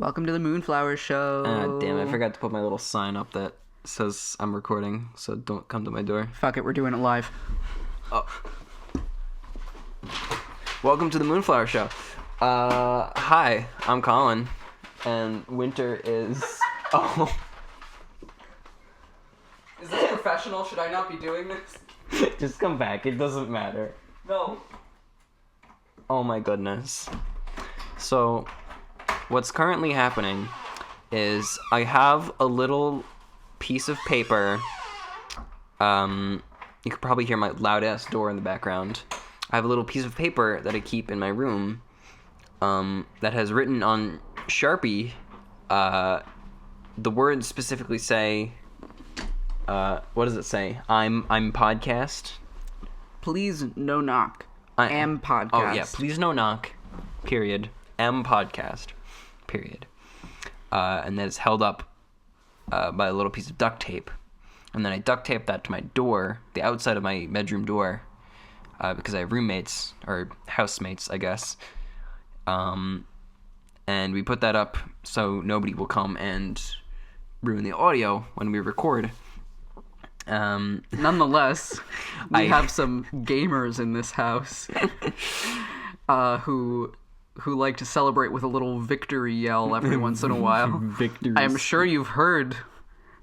Welcome to the Moonflower Show. Damn it, I forgot to put my little sign up that says I'm recording, so don't come to my door. Fuck it, we're doing it live. Oh. Welcome to the Moonflower Show. Hi, I'm Colin, and Winter is... Oh. Is this professional? Should I not be doing this? Just come back, it doesn't matter. No. Oh my goodness. So, what's currently happening is I have a little piece of paper. You could probably hear my loud-ass door in the background. I have a little piece of paper that I keep in my room that has written on Sharpie. The words specifically say... what does it say? I'm podcast. Please no knock. Am podcast. Oh yeah, please no knock. Period. Am podcast. Period. And that is held up by a little piece of duct tape, and then I duct tape that to my door, the outside of my bedroom door, because I have roommates or housemates, I guess. And we put that up so nobody will come and ruin the audio when we record. Nonetheless, we have some gamers in this house who like to celebrate with a little victory yell every once in a while. Victories. I'm sure you've heard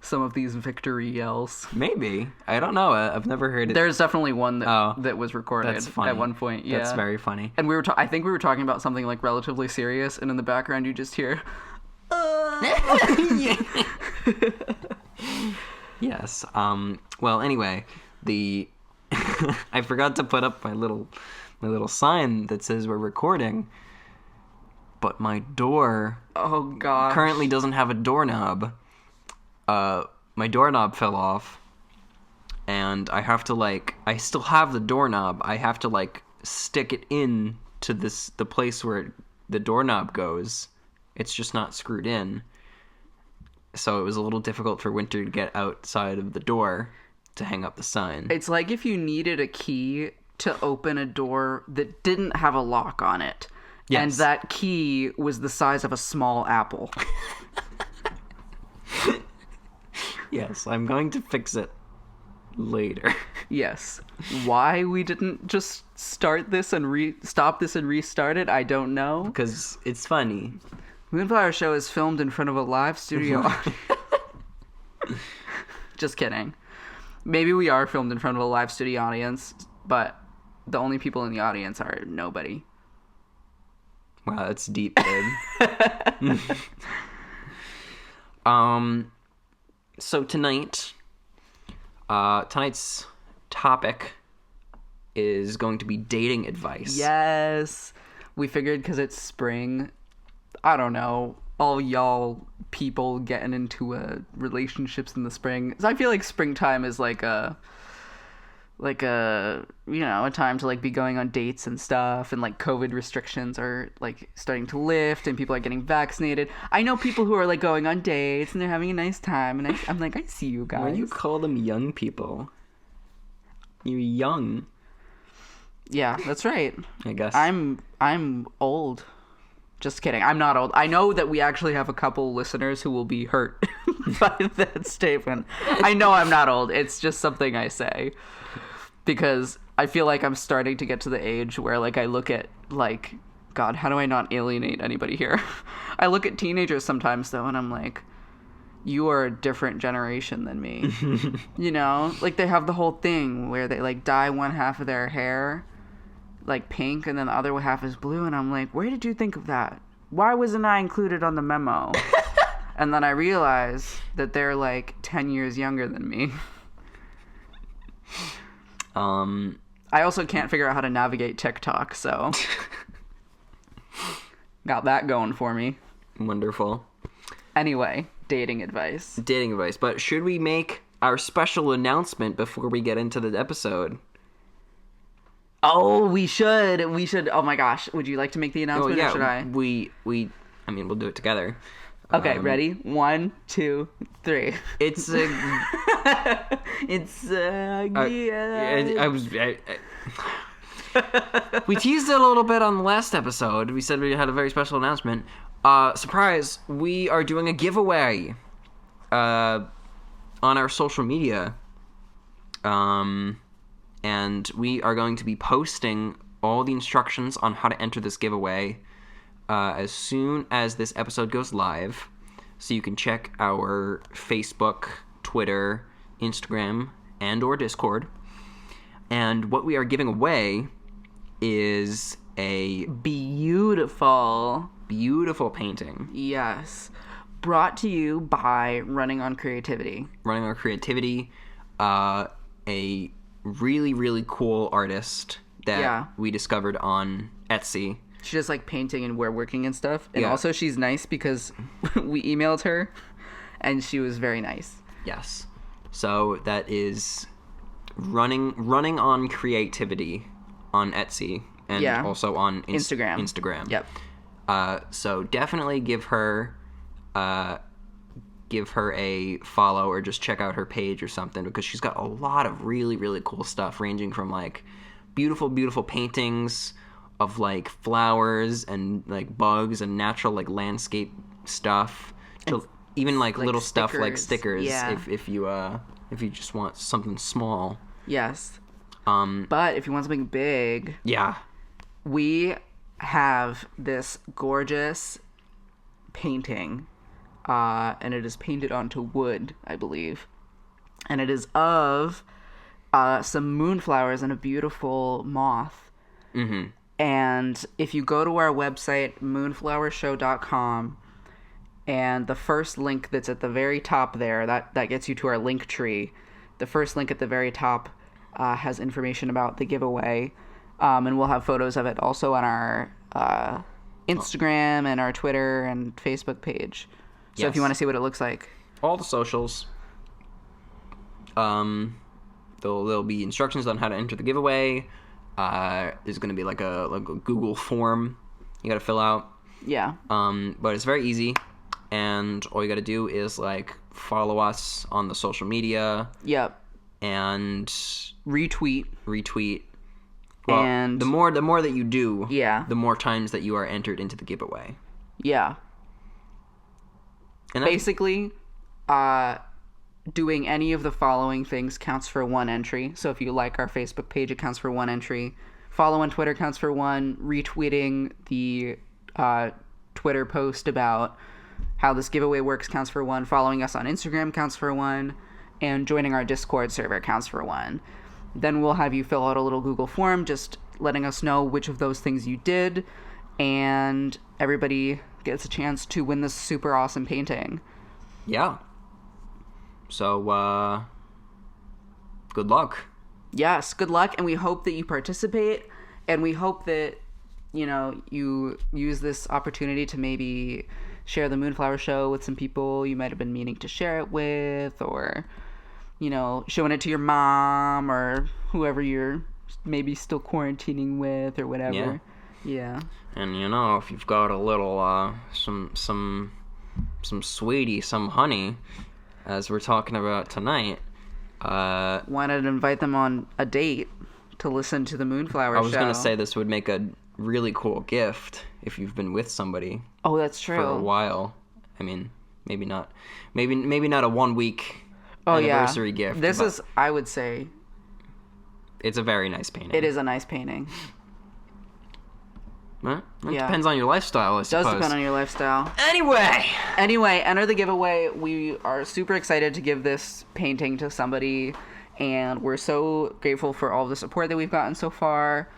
some of these victory yells. Maybe. I don't know. I've never heard it. There's definitely one that was recorded That's funny. at one point. Yeah. That's very funny. And I think we were talking about something like relatively serious, and in the background you just hear Yes. Well, anyway, I forgot to put up my little sign that says we're recording, but my door currently doesn't have a doorknob. My doorknob fell off, and I have to I still have the doorknob. I have to stick it in to the place where the doorknob goes. It's just not screwed in. So it was a little difficult for Winter to get outside of the door to hang up the sign. It's like if you needed a key to open a door that didn't have a lock on it. Yes. And that key was the size of a small apple. Yes, I'm going to fix it later. Yes. Why we didn't just start this and stop this and restart it, I don't know. Because it's funny. Moonflower Show is filmed in front of a live studio. Just kidding. Maybe we are filmed in front of a live studio audience, but the only people in the audience are nobody. Wow, that's deep, babe. So tonight's topic is going to be dating advice. Yes. We figured because it's spring, I don't know, all y'all people getting into relationships in the spring. So I feel like springtime is a time to be going on dates and stuff, and COVID restrictions are starting to lift and people are getting vaccinated. I know people who are going on dates and they're having a nice time, and I'm I see you guys. When you call them young people, you're young. Yeah, that's right. I guess. I'm old. Just kidding. I'm not old. I know that we actually have a couple listeners who will be hurt by that statement. I know I'm not old. It's just something I say because I feel like I'm starting to get to the age where I look at God, how do I not alienate anybody here? I look at teenagers sometimes though, and I'm like, you are a different generation than me. You know, they have the whole thing where they dye one half of their hair pink and then the other half is blue, and I'm like, where did you think of that? Why wasn't I included on the memo? And then I realize that they're 10 years younger than me. I also can't figure out how to navigate TikTok, so got that going for me. Wonderful. Anyway, dating advice. But should we make our special announcement before we get into the episode? Oh, we should. Oh my gosh. Would you like to make the announcement, or should I? We'll do it together. Okay, ready? 1, 2, 3. It's we teased it a little bit on the last episode. We said we had a very special announcement. Surprise! We are doing a giveaway on our social media. And we are going to be posting all the instructions on how to enter this giveaway as soon as this episode goes live. So you can check our Facebook, Twitter, Instagram, and or Discord. And what we are giving away is a Beautiful. beautiful painting. Yes. Brought to you by Running on Creativity. Running Our Creativity, a really, really cool artist that we discovered on Etsy. She does like painting and woodworking and stuff. And Yeah. also she's nice because we emailed her and she was very nice. Yes. So that is running on Creativity on Etsy and also on Instagram. Yep. So definitely give her a follow or just check out her page or something, because she's got a lot of really, really cool stuff, ranging from like beautiful, beautiful paintings of like flowers and like bugs and natural like landscape stuff to even like little stuff like stickers. Yeah. if you just want something small. Yes. But if you want something big, Yeah. we have this gorgeous painting, and it is painted onto wood, I believe. And it is of some moonflowers and a beautiful moth. Mm-hmm. And if you go to our website, moonflowershow.com, and the first link that's at the very top there, that gets you to our link tree. The first link at the very top has information about the giveaway. And we'll have photos of it also on our Instagram and our Twitter and Facebook page. So if you want to see what it looks like. All the socials. There'll be instructions on how to enter the giveaway. There's going to be like a Google form you got to fill out. Yeah. But it's very easy, and all you got to do is like follow us on the social media. Yep. And Retweet. Well, And the more that you do, Yeah. the more times that you are entered into the giveaway. Yeah. And Basically, doing any of the following things counts for one entry. So if you like our Facebook page, it counts for one entry. Follow on Twitter counts for one. Retweeting the Twitter post about how this giveaway works counts for one. Following us on Instagram counts for one. And joining our Discord server counts for one. Then we'll have you fill out a little Google form just letting us know which of those things you did. And everybody gets a chance to win this super awesome painting. Yeah. So, good luck. Yes, good luck, and we hope that you participate, and we hope that, you use this opportunity to maybe share the Moonflower Show with some people you might have been meaning to share it with, or, showing it to your mom, or whoever you're maybe still quarantining with, or whatever. Yeah. And if you've got a little some sweetie, some honey, as we're talking about tonight, Why not invite them on a date to listen to the Moonflower Show? I was gonna say this would make a really cool gift if you've been with somebody Oh, that's true. for a while. I mean, maybe not a 1 week Oh, anniversary gift. This but is, I would say, it's a very nice painting. it is a nice painting. Well, it Yeah. depends on your lifestyle, I suppose. Does depend on your lifestyle. Anyway, Enter the giveaway. We are super excited to give this painting to somebody, and we're so grateful for all the support that we've gotten so far,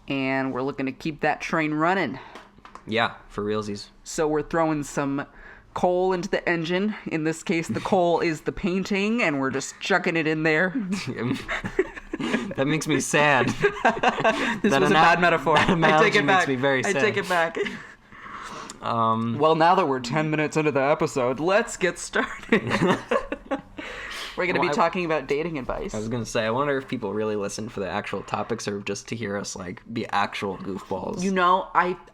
and we're looking to keep that train running. yeah, for realsies. So we're throwing some coal into the engine. In this case, the coal is the painting, and we're just chucking it in there. That makes me sad. This was a bad metaphor. That I analogy take it back. makes me very sad. I take it back. Well, now that we're 10 minutes into the episode, let's get started. We're going to be talking about dating advice. I was gonna say, I wonder if people really listen for the actual topics or just to hear us like be actual goofballs.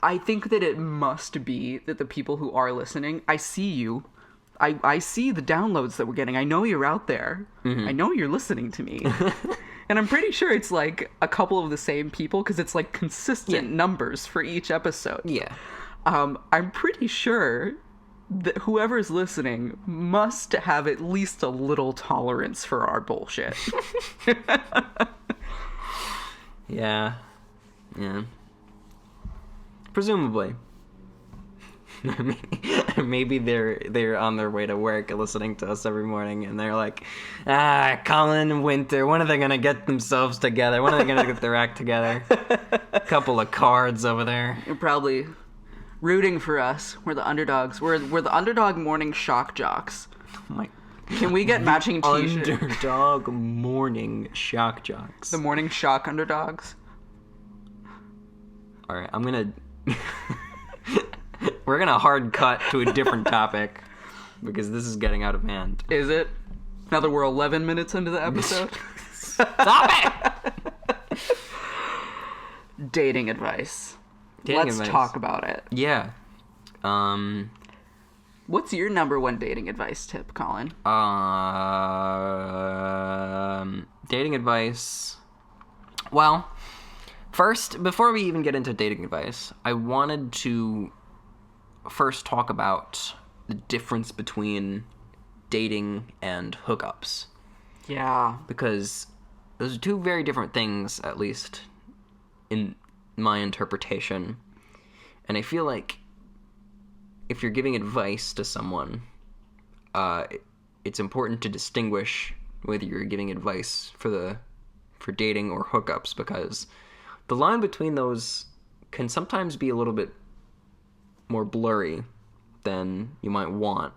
I think that it must be that the people who are listening, I see you. I see the downloads that we're getting. I know you're out there. Mm-hmm. I know you're listening to me. And I'm pretty sure it's like a couple of the same people because it's like consistent numbers for each episode. Yeah. I'm pretty sure that whoever's listening must have at least a little tolerance for our bullshit. Yeah. Presumably. Maybe they're on their way to work listening to us every morning, and they're like, Colin and Winter, when are they gonna get themselves together? When are they gonna get their act together? A couple of cards over there. You're probably rooting for us. We're the underdogs. We're the underdog morning shock jocks. Oh my. Can we get matching t-shirts? Underdog morning shock jocks. The morning shock underdogs. All right, I'm gonna. We're gonna hard cut to a different topic because this is getting out of hand. Is it? Now that we're 11 minutes into the episode. Stop it! Dating advice. Dating Let's advice. talk about it. Yeah. What's your number one dating advice tip, Colin? Dating advice. Well, first, before we even get into dating advice, I wanted to first talk about the difference between dating and hookups. Yeah. Because those are two very different things, at least in my interpretation. And I feel like if you're giving advice to someone, it's important to distinguish whether you're giving advice for dating or hookups, because the line between those can sometimes be a little bit more blurry than you might want.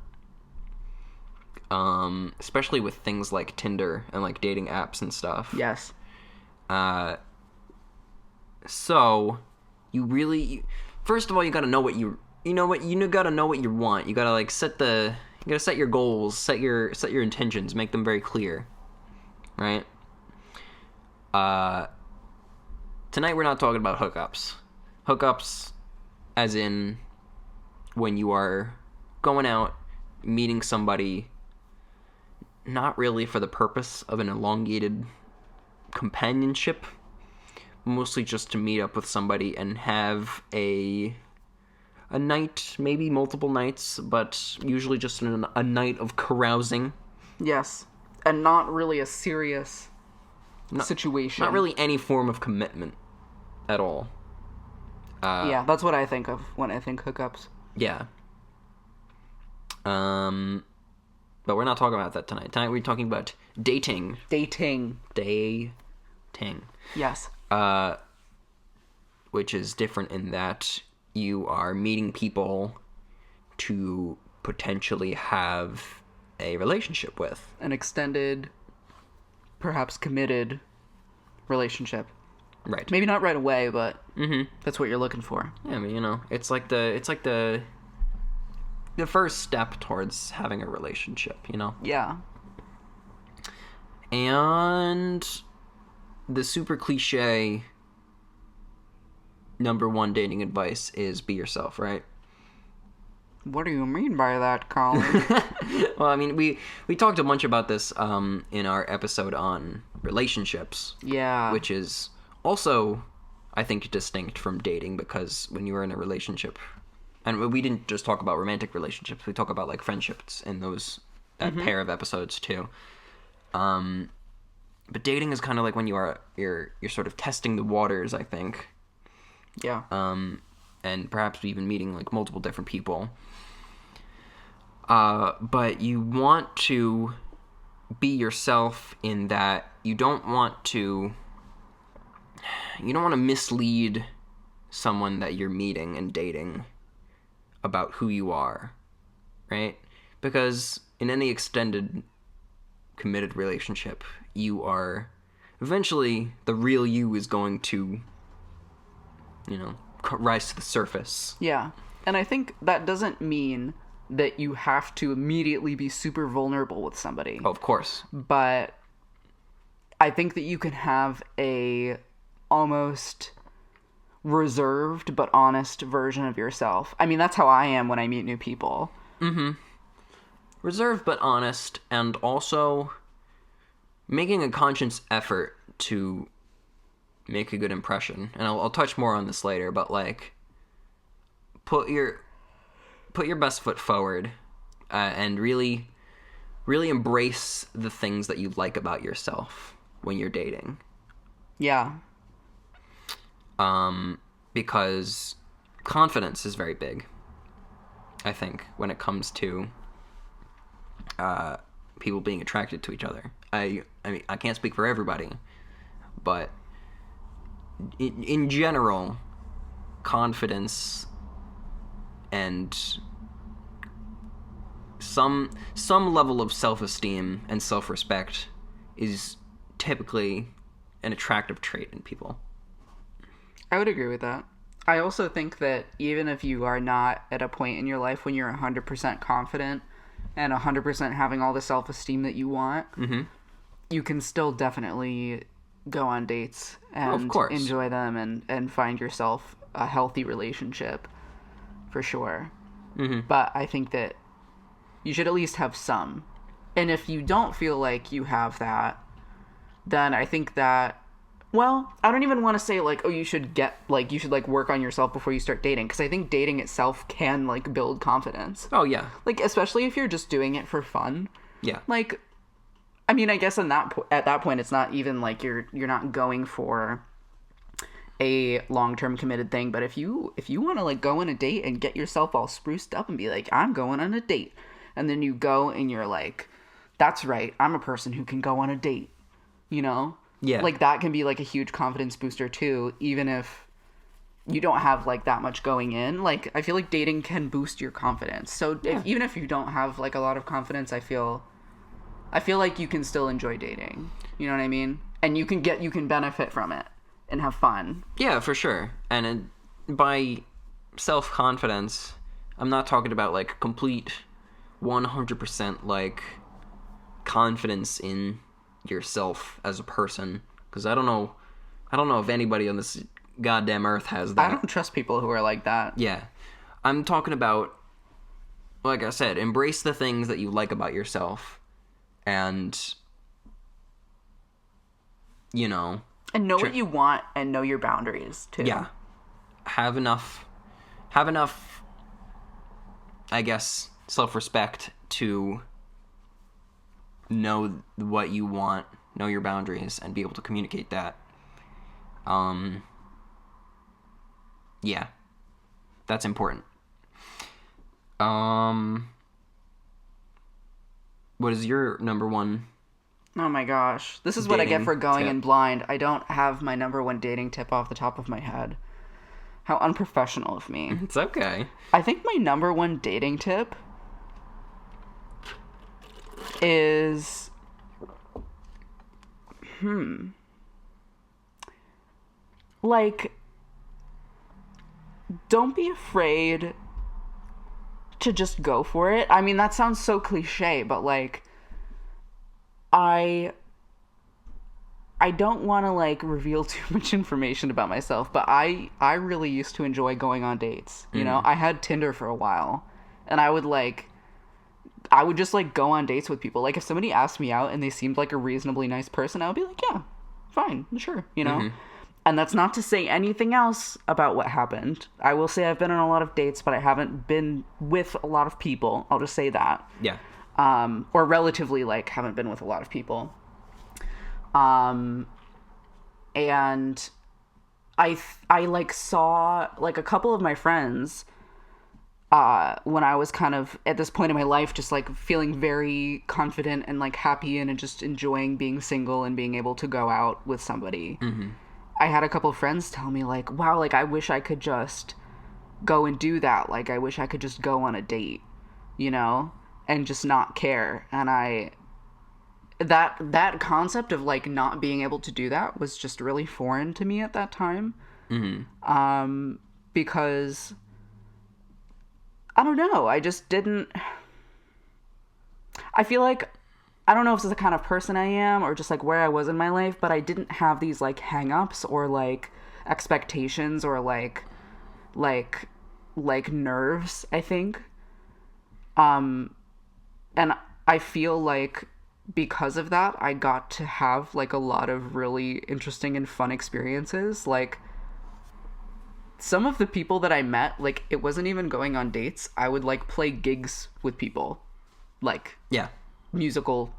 Especially with things like Tinder and like dating apps and stuff. Yes. So you really, first of all, you gotta know what you gotta know what you want. You gotta like you gotta set your goals, set your intentions, make them very clear, right? Tonight we're not talking about hookups. Hookups, as in when you are going out, meeting somebody, not really for the purpose of an elongated companionship, mostly just to meet up with somebody and have a night, maybe multiple nights, but usually just a night of carousing. Yes. And not really a serious situation. Not really any form of commitment at all. Yeah, that's what I think of when I think hookups. Yeah. But we're not talking about that tonight. Tonight we're talking about dating. Dating. Yes. Which is different in that you are meeting people to potentially have a relationship with. An extended, perhaps committed relationship. Right. Maybe not right away, but that's what you're looking for. Yeah, I mean, it's like the first step towards having a relationship, Yeah. And the super cliche number one dating advice is be yourself, right? What do you mean by that, Colin? Well, I mean, we talked a bunch about this in our episode on relationships. Yeah. Which is also, I think, distinct from dating, because when you are in a relationship, and we didn't just talk about romantic relationships, we talk about like friendships in that pair of episodes too. But dating is kind of like when you're sort of testing the waters, I think. Yeah. And perhaps even meeting like multiple different people. But you want to be yourself in that you don't want to mislead someone that you're meeting and dating about who you are, right? Because in any extended committed relationship, you are eventually, the real you is going to rise to the surface. Yeah. And I think that doesn't mean that you have to immediately be super vulnerable with somebody. Oh, of course. But I think that you can have a almost reserved but honest version of yourself. I mean, that's how I am when I meet new people. Mm-hmm. Reserved but honest, and also making a conscious effort to make a good impression. And I'll touch more on this later, but like put your best foot forward, and really embrace the things that you like about yourself when you're dating. Yeah. Because confidence is very big, I think, when it comes to people being attracted to each other. I mean, I can't speak for everybody, but in general, confidence and some level of self-esteem and self-respect is typically an attractive trait in people. I would agree with that. I also think that even if you are not at a point in your life when you're 100% confident and 100% having all the self-esteem that you want, you can still definitely go on dates and enjoy them and find yourself a healthy relationship, for sure. But I think that you should at least have some. And if you don't feel like you have that, then I think that, well, I don't even want to say, like, oh, you should work on yourself before you start dating, because I think dating itself can, like, build confidence. Oh, yeah. Like, especially if you're just doing it for fun. Yeah. Like, I mean, I guess at that point, it's not even, like, you're not going for a long-term committed thing, but if you want to, like, go on a date and get yourself all spruced up and be like, I'm going on a date, and then you go and you're like, that's right, I'm a person who can go on a date, you know? Yeah. Like, that can be, like, a huge confidence booster, too, even if you don't have, like, that much going in. Like, I feel like dating can boost your confidence. So, even if you don't have, like, a lot of confidence, I feel like you can still enjoy dating. You know what I mean? And you can benefit from it and have fun. Yeah, for sure. And by self-confidence, I'm not talking about, like, complete 100%, like, confidence in yourself as a person, because I don't know if anybody on this goddamn earth has that. I don't trust people who are like that. Yeah. I'm talking about, like I said, embrace the things that you like about yourself, and, you know, and know what you want and know your boundaries too. Yeah. Have enough, I guess, self-respect to know what you want, know your boundaries, and be able to communicate that. Yeah. That's important. What is your number one? Oh my gosh. This is what I get for going tip? in blind. I don't have my number one dating tip off the top of my head. How unprofessional of me. It's okay. I think my number one dating tip is... Like, don't be afraid to just go for it. I mean, that sounds so cliche, but, like, I don't want to, like, reveal too much information about myself, but I really used to enjoy going on dates, you know? I had Tinder for a while, and I would just, like, go on dates with people. Like, if somebody asked me out and they seemed like a reasonably nice person, I would be like, yeah, fine, sure, you know? And that's not to say anything else about what happened. I will say I've been on a lot of dates, but I haven't been with a lot of people. I'll just say that. Yeah. Or relatively, like, haven't been with a lot of people. And I like, saw, like, a couple of my friends, when I was kind of at this point in my life, just, like, feeling very confident and, like, happy and just enjoying being single and being able to go out with somebody. I had a couple of friends tell me, like, wow, like, I wish I could just go and do that. Like, I wish I could just go on a date, you know, and just not care. And that concept of, like, not being able to do that was just really foreign to me at that time. Because, I don't know, I just didn't... I feel like, I don't know if this is the kind of person I am or just, like, where I was in my life, but I didn't have these, like, hang-ups or, like, expectations or, like nerves, I think. And I feel like because of that, I got to have, like, a lot of really interesting and fun experiences. Like, some of the people that I met, like, it wasn't even going on dates. I would, like, play gigs with people, like, Yeah. musical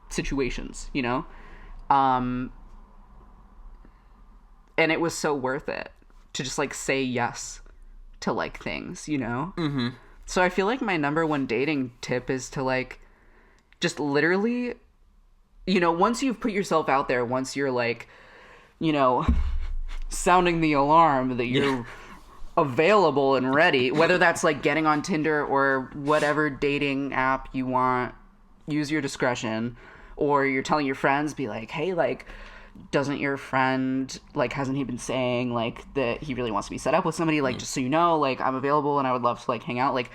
situations, you know? And it was so worth it to just, like, say yes to, like, things, you know? Mm-hmm. So I feel like my number one dating tip is to, like, just literally, you know, once you've put yourself out there, once you're, like, you know, sounding the alarm that you're available and ready, whether that's, like, getting on Tinder or whatever dating app you want, use your discretion, or you're telling your friends, be like, hey, like, doesn't your friend, like, hasn't he been saying, like, that he really wants to be set up with somebody, like, just so you know, like, I'm available and I would love to, like, hang out, like,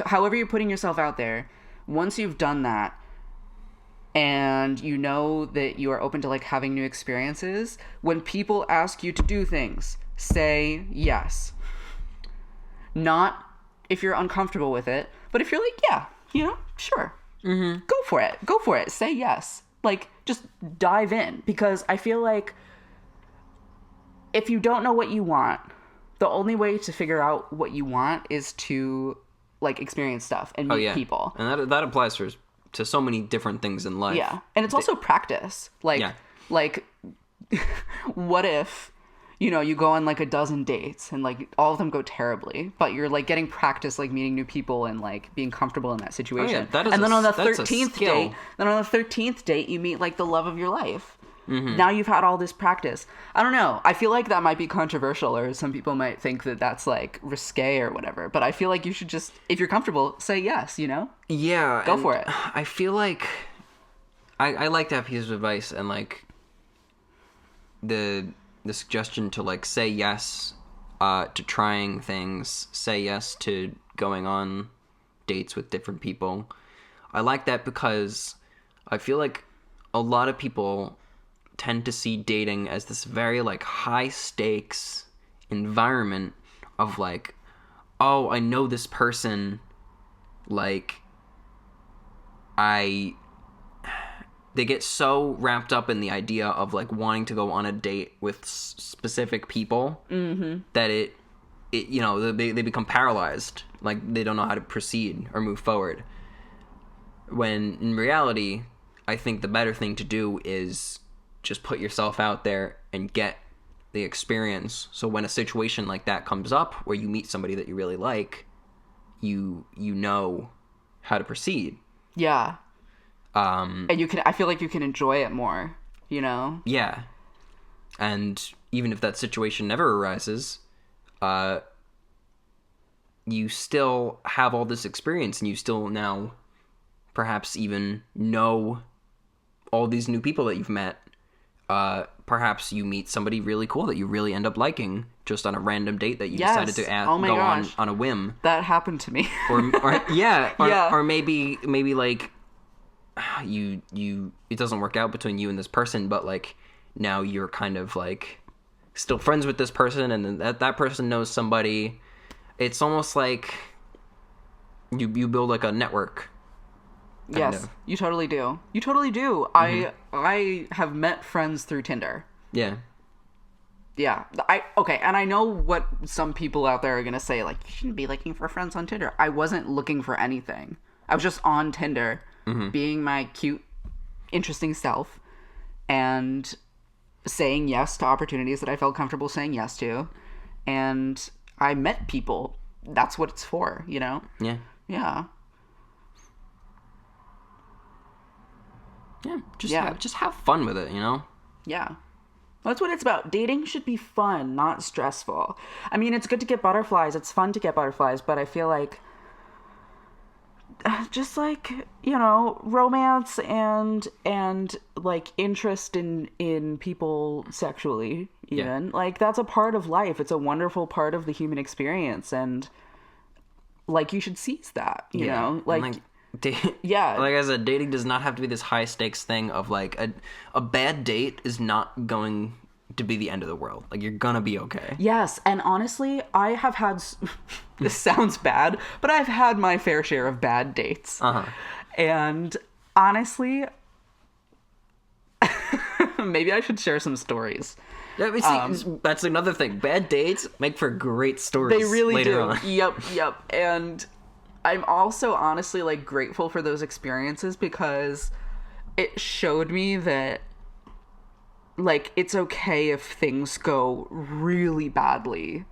however you're putting yourself out there, once you've done that, and you know that you are open to, like, having new experiences, when people ask you to do things, say yes. Not if you're uncomfortable with it, but if you're like, yeah, you know, sure. Mm-hmm. Go for it. Say yes. Like, just dive in, because I feel like if you don't know what you want, the only way to figure out what you want is to, like, experience stuff and meet people. And that applies to so many different things in life. Yeah. And it's also practice. Like, like, what if, you know, you go on, like, a dozen dates and, like, all of them go terribly, but you're, like, getting practice, like, meeting new people and, like, being comfortable in that situation. And then on the 13th date, you meet, like, the love of your life. Mm-hmm. Now you've had all this practice. I don't know. I feel like that might be controversial, or some people might think that that's, like, risque or whatever, but I feel like you should just, if you're comfortable, say yes, you know? Yeah. Go for it. I feel like I like that piece of advice, and, like, the suggestion to, like, say yes to trying things, say yes to going on dates with different people. I like that because I feel like a lot of people tend to see dating as this very, like, high stakes environment of, like, oh, I know this person, like, they get so wrapped up in the idea of, like, wanting to go on a date with specific people that it you know, they become paralyzed. Like, they don't know how to proceed or move forward. When in reality, I think the better thing to do is just put yourself out there and get the experience. So when a situation like that comes up where you meet somebody that you really like, you know how to proceed. Yeah. And I feel like you can enjoy it more, you know? Yeah. And even if that situation never arises, you still have all this experience, and you still now perhaps even know all these new people that you've met. Perhaps you meet somebody really cool that you really end up liking just on a random date that you decided to go on a whim. That happened to me. or maybe like you it doesn't work out between you and this person, but, like, now you're kind of, like, still friends with this person, and then that person knows somebody. It's almost like you build, like, a network. Yes, you totally do. You totally do. Mm-hmm. I have met friends through Tinder. Yeah. Yeah. Okay, and I know what some people out there are going to say, like, you shouldn't be looking for friends on Tinder. I wasn't looking for anything. I was just on Tinder, being my cute, interesting self, and saying yes to opportunities that I felt comfortable saying yes to. And I met people. That's what it's for, you know? Yeah. Yeah. Yeah, just have fun with it, you know? Yeah. That's what it's about. Dating should be fun, not stressful. I mean, it's good to get butterflies. It's fun to get butterflies, but I feel like just, like, you know, romance and like interest in people sexually even. Like, that's a part of life. It's a wonderful part of the human experience, and, like, you should seize that, you know? Like yeah. Like I said, dating does not have to be this high stakes thing of, like, a bad date is not going to be the end of the world. Like, you're gonna be okay. Yes, and honestly, I have had this sounds bad, but I've had my fair share of bad dates. And honestly, maybe I should share some stories. Yeah, but see, that's another thing. Bad dates make for great stories. They really later do. on. Yep. And I'm also honestly like grateful for those experiences because it showed me that like it's okay if things go really badly.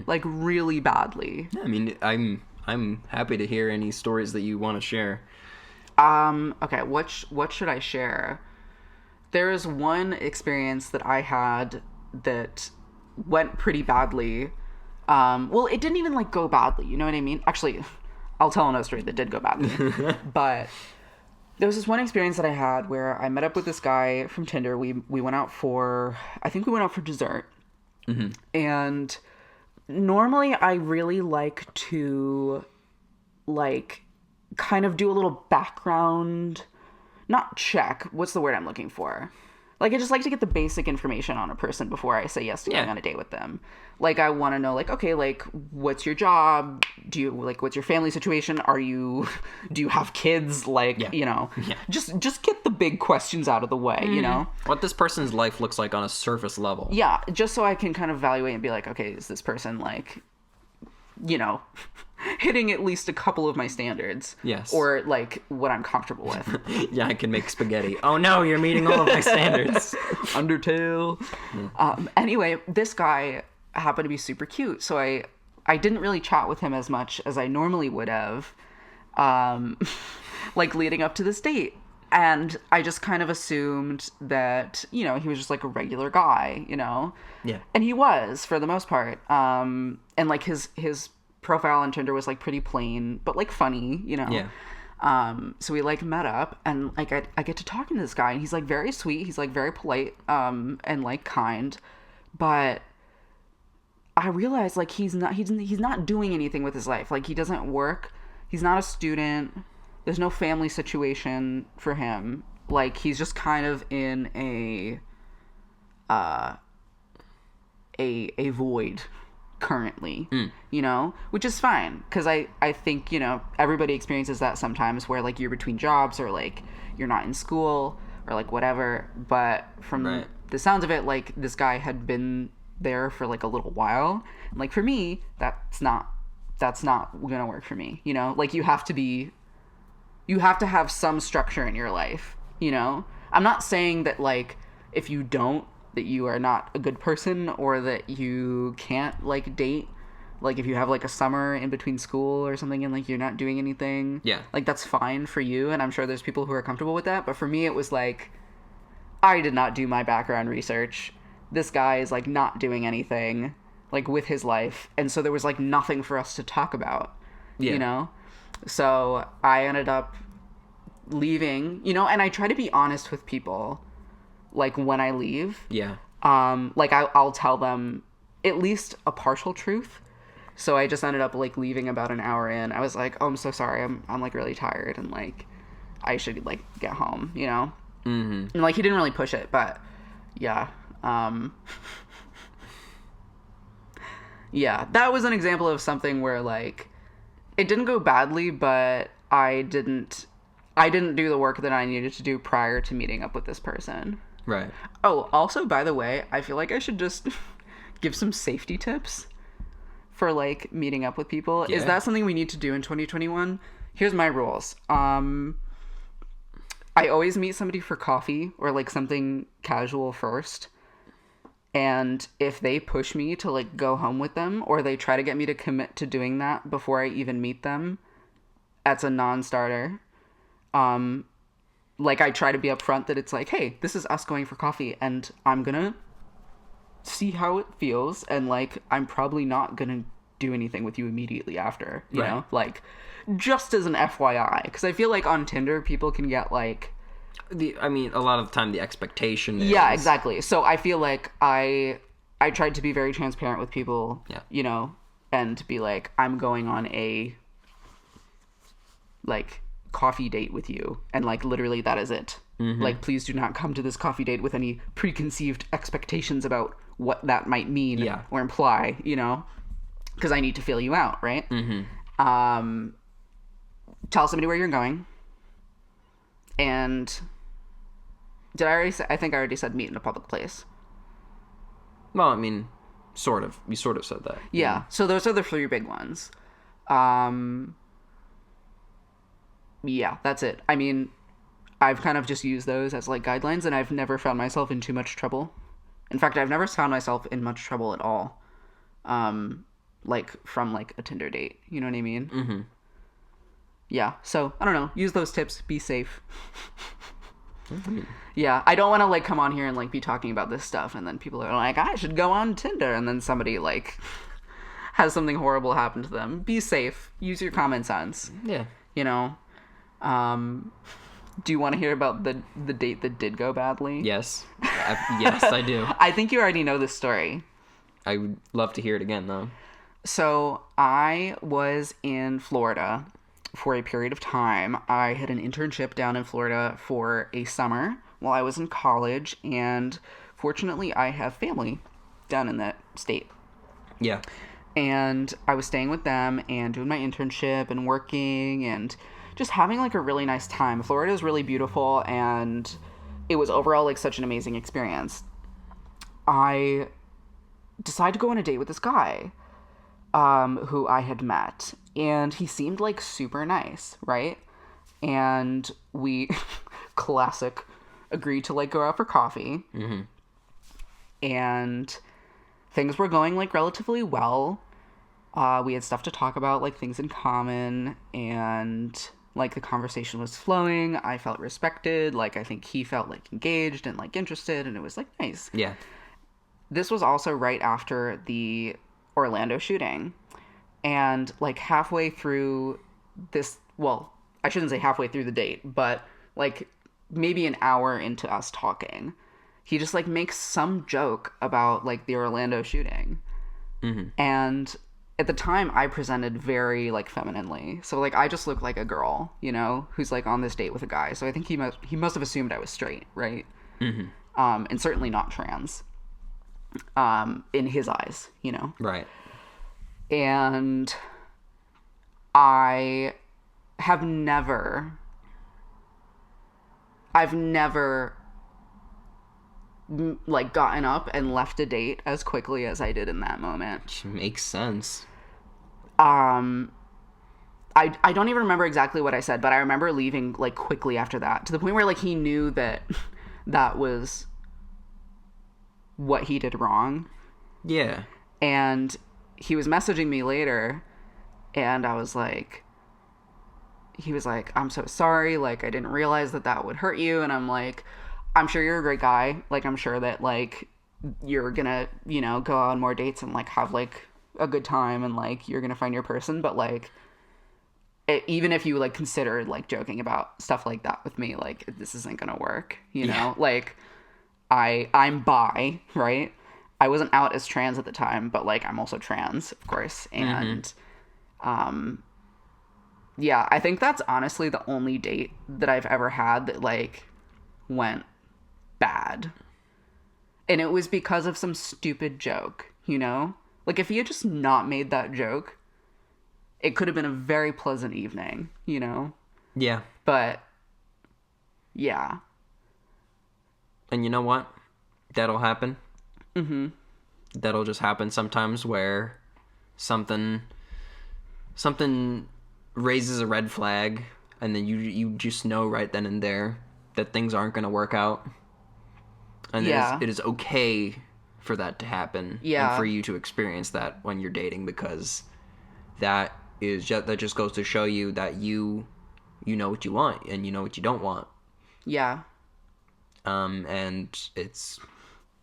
Like really badly. I mean, I'm happy to hear any stories that you want to share. Okay, what should I share? There is one experience that I had that went pretty badly. Well, it didn't even like go badly, you know what I mean? Actually, I'll tell another story that did go badly. But there was this one experience that I had where I met up with this guy from Tinder. We went out for, I think we went out for dessert. And normally I really like to like kind of do a little background, not check. What's the word I'm looking for? Like, I just like to get the basic information on a person before I say yes to going on a date with them. Like, I want to know, like, okay, like, what's your job? What's your family situation? Do you have kids? Like, you know, just get the big questions out of the way, you know? What this person's life looks like on a surface level. Yeah, just so I can kind of evaluate and be like, okay, is this person, like, you know, hitting at least a couple of my standards. Yes. Or, like, what I'm comfortable with. Yeah, I can make spaghetti. Oh no, you're meeting all of my standards. Undertale. Anyway, this guy happened to be super cute, so I didn't really chat with him as much as I normally would have, like, leading up to this date. And I just kind of assumed that, you know, he was just, like, a regular guy, you know? Yeah. And he was, for the most part. And, like, his profile on Tinder was, like, pretty plain, but, like, funny, you know? Yeah. So we, like, met up, and, like, I get to talking to this guy, and he's, like, very sweet. He's, like, very polite, and, like, kind. But I realized, like, he's not doing anything with his life. Like, he doesn't work. He's not a student. There's no family situation for him. Like, he's just kind of in a void currently, you know, which is fine. Cause I think, you know, everybody experiences that sometimes where like you're between jobs or like you're not in school or like whatever. But from the sounds of it, like this guy had been there for like a little while. And, like for me, that's not gonna work for me, you know, like you have to have some structure in your life, you know? I'm not saying that, like, if you don't, that you are not a good person or that you can't, like, date. Like, if you have, like, a summer in between school or something and, like, you're not doing anything. Yeah. Like, that's fine for you, and I'm sure there's people who are comfortable with that. But for me, it was, like, I did not do my background research. This guy is, like, not doing anything, like, with his life. And so there was, like, nothing for us to talk about, you know? So I ended up leaving, you know, and I try to be honest with people, like, when I leave. Yeah. Like, I'll tell them at least a partial truth. So I just ended up, like, leaving about an hour in. I was like, oh, I'm so sorry. I'm like, really tired, and, like, I should, like, get home, you know? Mm-hmm. And, like, he didn't really push it, but, yeah. Yeah, that was an example of something where, like, it didn't go badly, but I didn't do the work that I needed to do prior to meeting up with this person. Right. Oh, also, by the way, I feel like I should just give some safety tips for, like, meeting up with people. Yeah. Is that something we need to do in 2021? Here's my rules. I always meet somebody for coffee or, like, something casual first. And if they push me to, like, go home with them, or they try to get me to commit to doing that before I even meet them, that's a non-starter. Like, I try to be upfront that it's like, hey, this is us going for coffee, and I'm gonna see how it feels, and, like, I'm probably not gonna do anything with you immediately after, you know? Like, just as an FYI. Because I feel like on Tinder, people can get, like... I mean, a lot of the time the expectation is... Yeah, exactly. So I feel like I tried to be very transparent with people, you know, and be like, I'm going on a, like, coffee date with you. And, like, literally that is it. Mm-hmm. Like, please do not come to this coffee date with any preconceived expectations about what that might mean or imply, you know, because I need to feel you out, right? Mm-hmm. Tell somebody where you're going. And... Did I already say... I think I already said meet in a public place. Well, I mean, sort of. You sort of said that. Yeah. So those are the three big ones. Yeah, that's it. I mean, I've kind of just used those as like guidelines, and I've never found myself in too much trouble. In fact, I've never found myself in much trouble at all. Like from like a Tinder date. You know what I mean? Mm-hmm. Yeah. So I don't know. Use those tips. Be safe. Yeah, I don't want to like come on here and like be talking about this stuff, and then people are like, I should go on Tinder, and then somebody like has something horrible happen to them. Be safe. Use your common sense. Yeah. You know. Do you want to hear about the date that did go badly? Yes. Yes, I do. I think you already know this story. I would love to hear it again, though. So I was in Florida for a period of time. I had an internship down in Florida for a summer while I was in college, and fortunately I have family down in that state. Yeah. And I was staying with them and doing my internship and working and just having like a really nice time. Florida is really beautiful, and it was overall like such an amazing experience. I decided to go on a date with this guy who I had met, and he seemed like super nice, right? And we classic agreed to like go out for coffee. Mm-hmm. And things were going like relatively well. We had stuff to talk about, like things in common, and like the conversation was flowing. I felt respected. Like I think he felt like engaged and like interested, and it was like nice. Yeah. This was also right after the Orlando shooting. And like halfway through this, well, I shouldn't say halfway through the date, but like maybe an hour into us talking, he just like makes some joke about like the Orlando shooting. Mm-hmm. And at the time I presented very like femininely. So like I just looked like a girl, you know, who's like on this date with a guy. So I think he must have assumed I was straight, right? Mm-hmm. And certainly not trans. In his eyes, you know. Right. And I've never like gotten up and left a date as quickly as I did in that moment. Which makes sense. I don't even remember exactly what I said, but I remember leaving like quickly after that, to the point where like he knew that that was what he did wrong. Yeah. And he was messaging me later, and he was like, I'm so sorry, like I didn't realize that would hurt you. And I'm like, I'm sure you're a great guy, like I'm sure that like you're gonna, you know, go on more dates and like have like a good time, and like you're gonna find your person, but like even if you like considered like joking about stuff like that with me, like this isn't gonna work, you know. Like I'm bi, right? I wasn't out as trans at the time, but like I'm also trans, of course. And yeah, I think that's honestly the only date that I've ever had that like went bad. And it was because of some stupid joke, you know? Like if he had just not made that joke, it could have been a very pleasant evening, you know? Yeah. But yeah. And you know what? That'll happen. Mm-hmm. That'll just happen sometimes, where something raises a red flag, and then you just know right then and there that things aren't going to work out. And it is okay for that to happen. Yeah. And for you to experience that when you're dating, because that just goes to show you that you know what you want and you know what you don't want. Yeah. And it's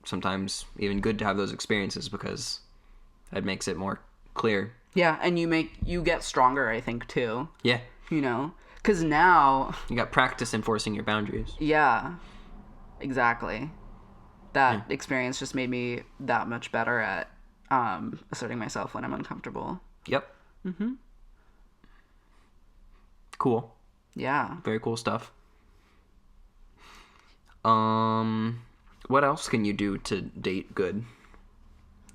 sometimes even good to have those experiences, because it makes it more clear. Yeah, and you get stronger, I think, too. Yeah. You know? Because now... You got practice enforcing your boundaries. Yeah. Exactly. That experience just made me that much better at asserting myself when I'm uncomfortable. Yep. Mm-hmm. Cool. Yeah. Very cool stuff. What else can you do to date good?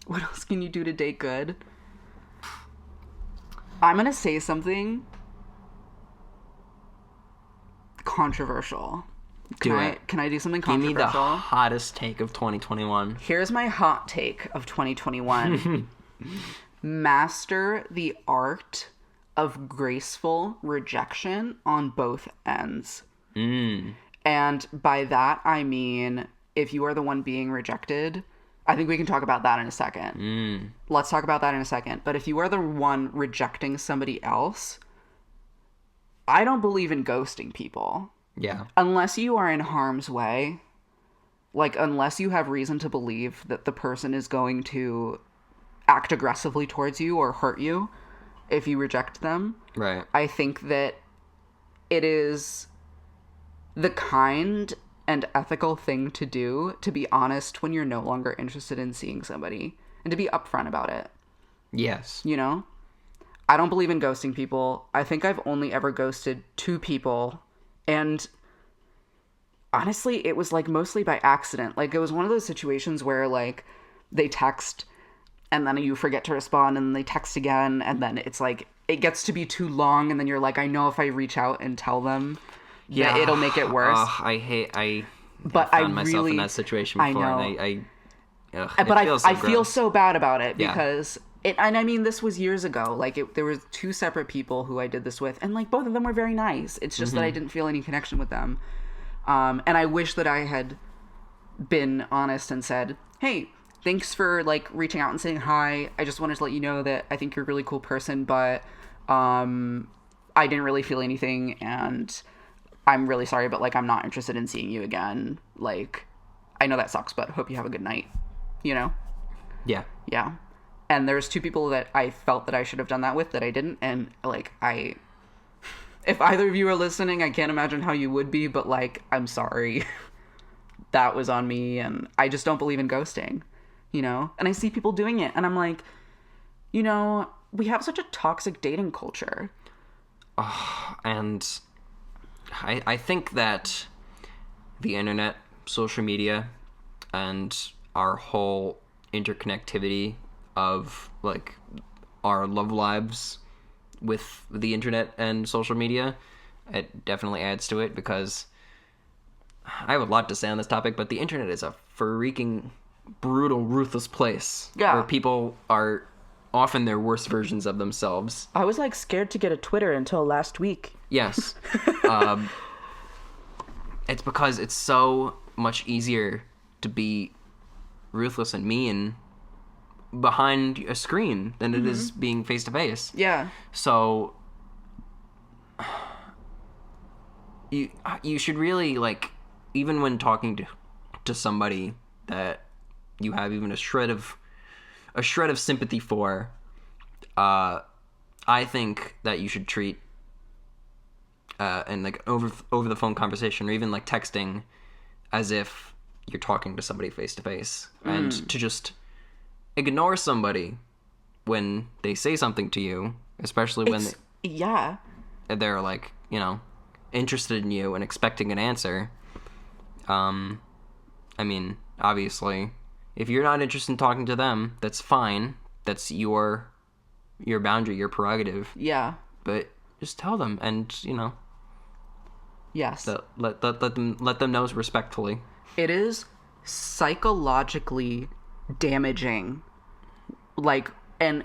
What else can you do to date good? I'm going to say something controversial. Do it. Can I do something Give me the controversial? hottest take of 2021. Here's my hot take of 2021. Master the art of graceful rejection on both ends. And by that, I mean, if you are the one being rejected, I think we can talk about that in a second. Let's talk about that in a second. But if you are the one rejecting somebody else, I don't believe in ghosting people. Yeah. Unless you are in harm's way, like, unless you have reason to believe that the person is going to act aggressively towards you or hurt you if you reject them. Right. I think that it is the kind and ethical thing to do to be honest when you're no longer interested in seeing somebody and to be upfront about it. Yes. You know? I don't believe in ghosting people. I think I've only ever ghosted 2 people, and honestly, it was like mostly by accident. Like, it was one of those situations where like they text and then you forget to respond and then they text again, and then it's like it gets to be too long, and then you're like, I know if I reach out and tell them, yeah, it'll make it worse. I But found myself really, in that situation before, I know. and But I feel gross. so bad about it Yeah. because and I mean, this was years ago. Like, there was 2 separate people who I did this with, and like both of them were very nice. It's just that I didn't feel any connection with them. And I wish that I had been honest and said, hey, thanks for like reaching out and saying hi. I just wanted to let you know that I think you're a really cool person, but I didn't really feel anything, and I'm really sorry, but like I'm not interested in seeing you again. Like, I know that sucks, but hope you have a good night. You know? Yeah. Yeah. And there's 2 people that I felt that I should have done that with that I didn't, and like if either of you are listening, I can't imagine how you would be, but like, I'm sorry. That was on me, and I just don't believe in ghosting, you know? And I see people doing it, and I'm like, you know, we have such a toxic dating culture. And I think that the internet, social media, and our whole interconnectivity of like our love lives with the internet and social media, it definitely adds to it, because I have a lot to say on this topic, but the internet is a freaking brutal, ruthless place. Yeah. Where people are often their worst versions of themselves. I was like scared to get a Twitter until last week. Yes. It's because it's so much easier to be ruthless and mean behind a screen than it is being face to face. Yeah. So you should really, like, even when talking to somebody that you have even a shred of sympathy for, I think that you should treat and like over the phone conversation, or even like texting, as if you're talking to somebody face to face, and to just ignore somebody when they say something to you, especially when Yeah. they're like, you know, interested in you and expecting an answer. I mean, obviously, if you're not interested in talking to them, that's fine. That's your boundary, your prerogative. Yeah. But just tell them, and you know, Yes. let them know respectfully. It is psychologically damaging. Like, and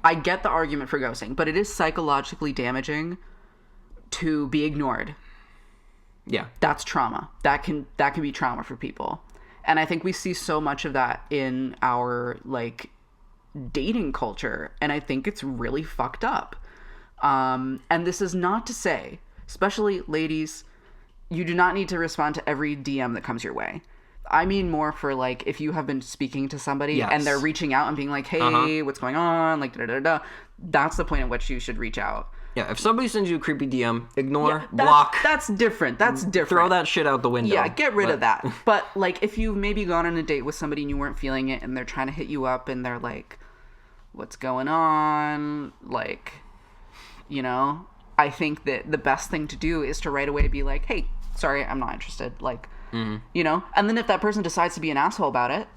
I get the argument for ghosting, but it is psychologically damaging to be ignored. Yeah. That's trauma. That can be trauma for people. And I think we see so much of that in our like dating culture, and I think it's really fucked up. And this is not to say, especially ladies, you do not need to respond to every DM that comes your way. I mean more for like if you have been speaking to somebody Yes. and they're reaching out and being like, hey, what's going on? Like, da da da. That's the point at which you should reach out. Yeah, if somebody sends you a creepy DM, ignore, That's- block, That's different. That's different. throw that shit out the window. Yeah, get rid But- of that. But like, if you've maybe gone on a date with somebody and you weren't feeling it, and they're trying to hit you up, and they're like, "What's going on?" Like, you know, I think that the best thing to do is to right away be like, "Hey, sorry, I'm not interested." Like, you know, and then if that person decides to be an asshole about it,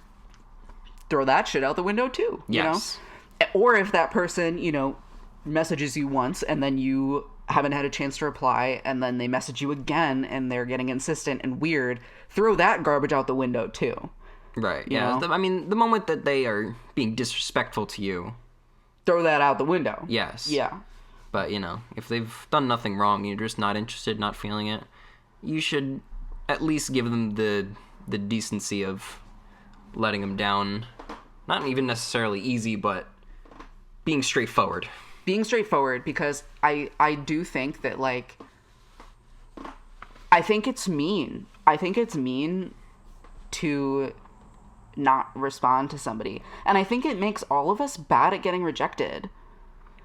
throw that shit out the window too. Yes. You know, or if that person, you know, messages you once and then you haven't had a chance to reply, and then they message you again and they're getting insistent and weird, throw that garbage out the window too. Right. You Yeah. know? I mean, the moment that they are being disrespectful to you, Throw that out the window. yes. Yeah. But, you know, if they've done nothing wrong, you're just not interested, not feeling it, you should at least give them the decency of letting them down. Not even necessarily easy, but being straightforward. Being straightforward, because I do think that, like, I think it's mean. I think it's mean to not respond to somebody. And I think it makes all of us bad at getting rejected.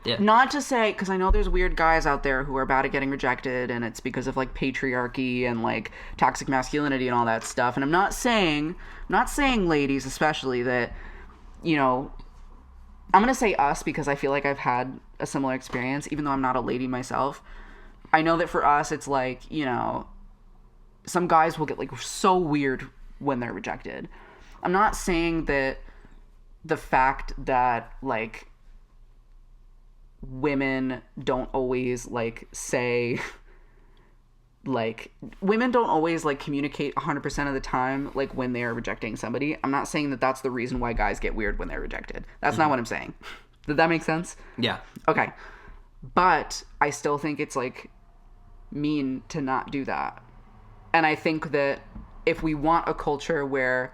Yeah. Not to say, because I know there's weird guys out there who are bad at getting rejected, and it's because of, like, patriarchy and, like, toxic masculinity and all that stuff. And I'm not saying ladies especially, that, you know, I'm going to say us because I feel like I've had a similar experience, even though I'm not a lady myself. I know that for us, it's like, you know, some guys will get, like, so weird when they're rejected. I'm not saying that the fact that, like, women don't always, like, say, like, women don't always, like, communicate 100% of the time, like, when they're rejecting somebody. I'm not saying that that's the reason why guys get weird when they're rejected. That's not what I'm saying. Did that make sense? Yeah. Okay. But I still think it's, like, mean to not do that. And I think that if we want a culture where,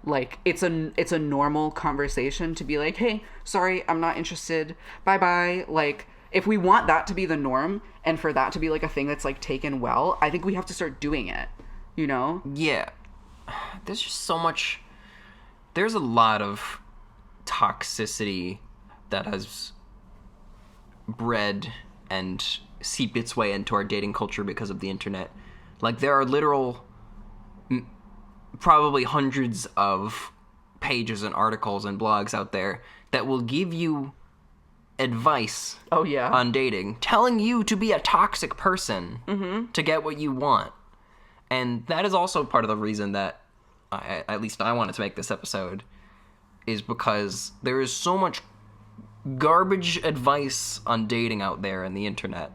like, it's a normal conversation to be like, hey, sorry, I'm not interested, bye-bye. Like, if we want that to be the norm and for that to be, like, a thing that's, like, taken well, I think we have to start doing it, you know? Yeah. There's just so much... There's a lot of toxicity that has bred and seeped its way into our dating culture because of the internet. Like, there are literal... probably hundreds of pages and articles and blogs out there that will give you advice Oh, yeah. on dating, telling you to be a toxic person to get what you want. And that is also part of the reason that at least I wanted to make this episode, is because there is so much garbage advice on dating out there in the internet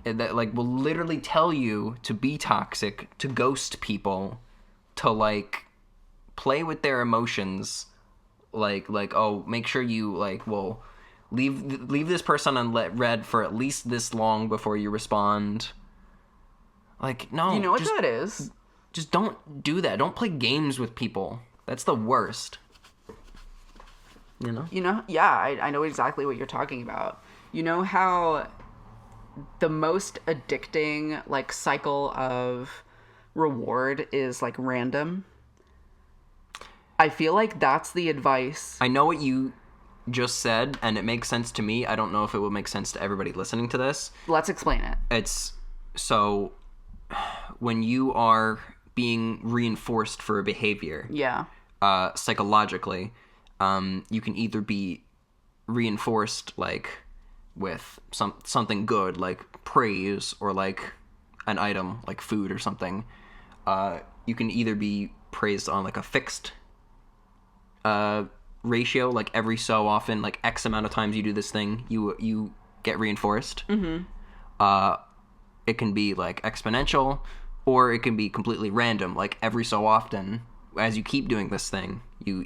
that, like, will literally tell you to be toxic, to ghost people, to, like, play with their emotions, like oh, make sure you, like, well, leave this person on read for at least this long before you respond. Like, no, You know what that is? just don't do that. Don't play games with people. That's the worst. You know? You know, yeah, I know exactly what you're talking about. You know how the most addicting, like, cycle of reward is, like, random? I feel like that's the advice. I know what you just said, and it makes sense to me. I don't know if it will make sense to everybody listening to this. Let's explain it. It's so when you are being reinforced for a behavior, Yeah. psychologically, you can either be reinforced, like, with something good, like praise, or, like, an item, like food or something. You can either be praised on, like, a fixed ratio, like every so often, like X amount of times you do this thing, you get reinforced. It can be, like, exponential, or it can be completely random, like every so often, as you keep doing this thing, you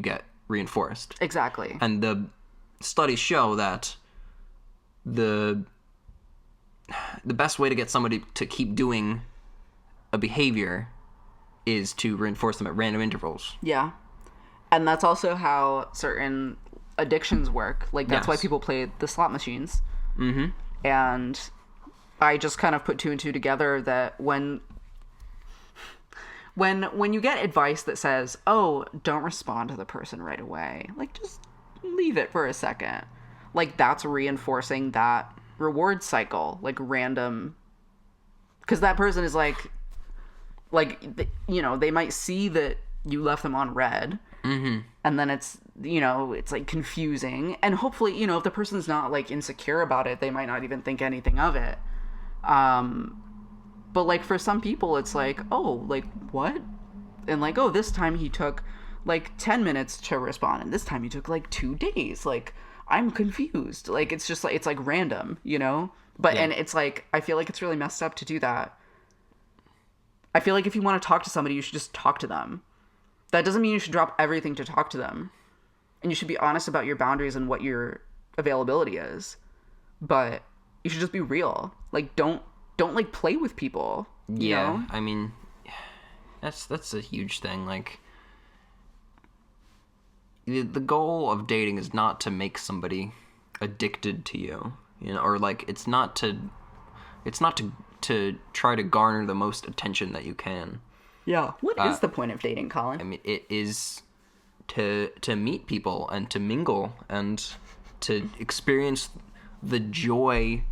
get reinforced. Exactly. And the studies show that the best way to get somebody to keep doing a behavior is to reinforce them at random intervals. Yeah. And that's also how certain addictions work. Like, that's why Yes. people play the slot machines. Mm-hmm. And I just kind of put two and two together that when you get advice that says, oh, don't respond to the person right away, like, just leave it for a second. Like, that's reinforcing that reward cycle, like, random, because that person is like, you know, they might see that you left them on red, and then it's, you know, it's, like, confusing, and hopefully, you know, if the person's not, like, insecure about it, they might not even think anything of it. But, like, for some people, it's like, oh, like, what? And, like, oh, this time he took, like, 10 minutes to respond, and this time he took, like, 2 days. Like, I'm confused. Like, it's just like, it's like random, you know? But, Yeah. and it's like, I feel like it's really messed up to do that. I feel like if you want to talk to somebody, you should just talk to them. That doesn't mean you should drop everything to talk to them. And you should be honest about your boundaries and what your availability is. But you should just be real. Like, don't like play with people. You know? I mean, that's a huge thing. Like, the goal of dating is not to make somebody addicted to you, you know, or like it's not to try to garner the most attention that you can. Yeah. What is the point of dating, Colin? I mean, it is to meet people and to mingle and to experience the joy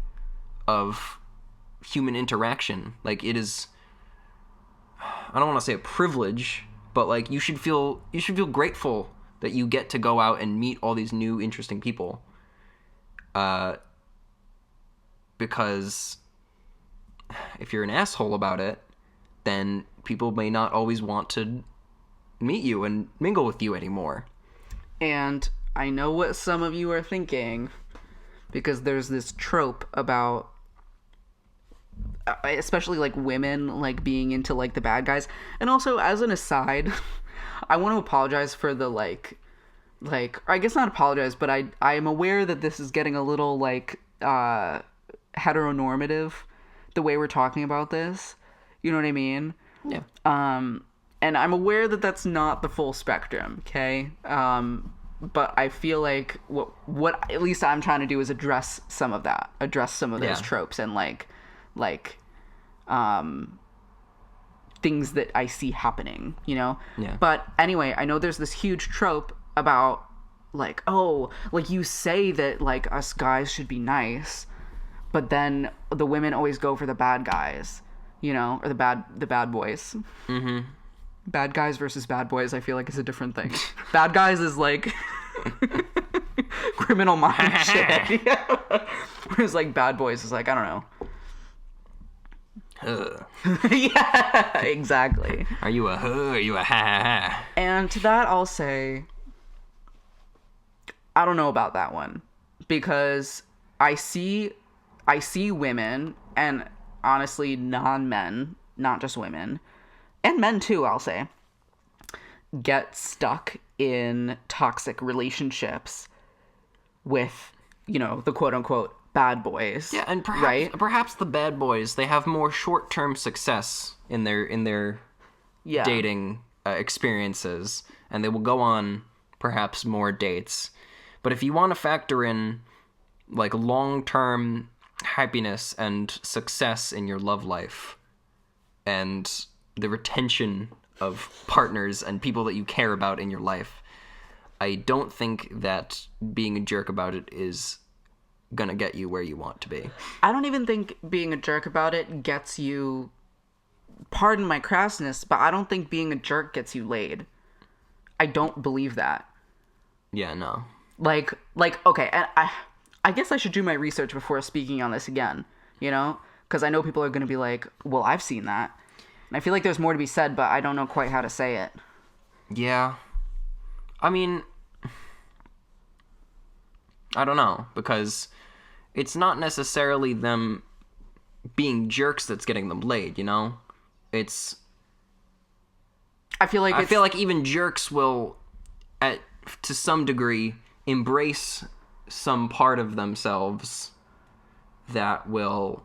of human interaction. Like, it is, I don't want to say a privilege, but like you should feel grateful that you get to go out and meet all these new interesting people. Because if you're an asshole about it, then people may not always want to meet you and mingle with you anymore. And I know what some of you are thinking, because there's this trope about, especially like women like being into like the bad guys. And also, as an aside, I want to apologize for the like I guess not apologize, but I am aware that this is getting a little like heteronormative, the way we're talking about this. You know what I mean? Yeah. And I'm aware that that's not the full spectrum, okay? But I feel like what at least I'm trying to do is address some of those tropes and like things that I see happening, you know? Yeah. But anyway, I know there's this huge trope about like, oh, like you say that like us guys should be nice, but then the women always go for the bad guys, you know, or the bad boys. Mm-hmm. Bad guys versus bad boys, I feel like, is a different thing. Bad guys is like criminal mind shit. Whereas like bad boys is like, I don't know. Yeah, exactly. Are you a huh? Are you a ha? And to that I'll say, I don't know about that one, because I see women, and honestly non-men, not just women, and men too, I'll say, get stuck in toxic relationships with, you know, the quote-unquote bad boys. Yeah, and perhaps the bad boys, they have more short-term success in their Yeah. dating experiences, and they will go on perhaps more dates. But if you want to factor in like long-term happiness and success in your love life and the retention of partners and people that you care about in your life, I don't think that being a jerk about it is gonna get you where you want to be. I don't even think being a jerk about it gets you, pardon my crassness, but I don't think being a jerk gets you laid. I don't believe that. Yeah, no. Like, okay, and I guess I should do my research before speaking on this again, you know? Because I know people are going to be like, well, I've seen that. And I feel like there's more to be said, but I don't know quite how to say it. Yeah. I mean, I don't know, because it's not necessarily them being jerks that's getting them laid, you know? It's... I feel like even jerks will, to some degree, embrace some part of themselves that will,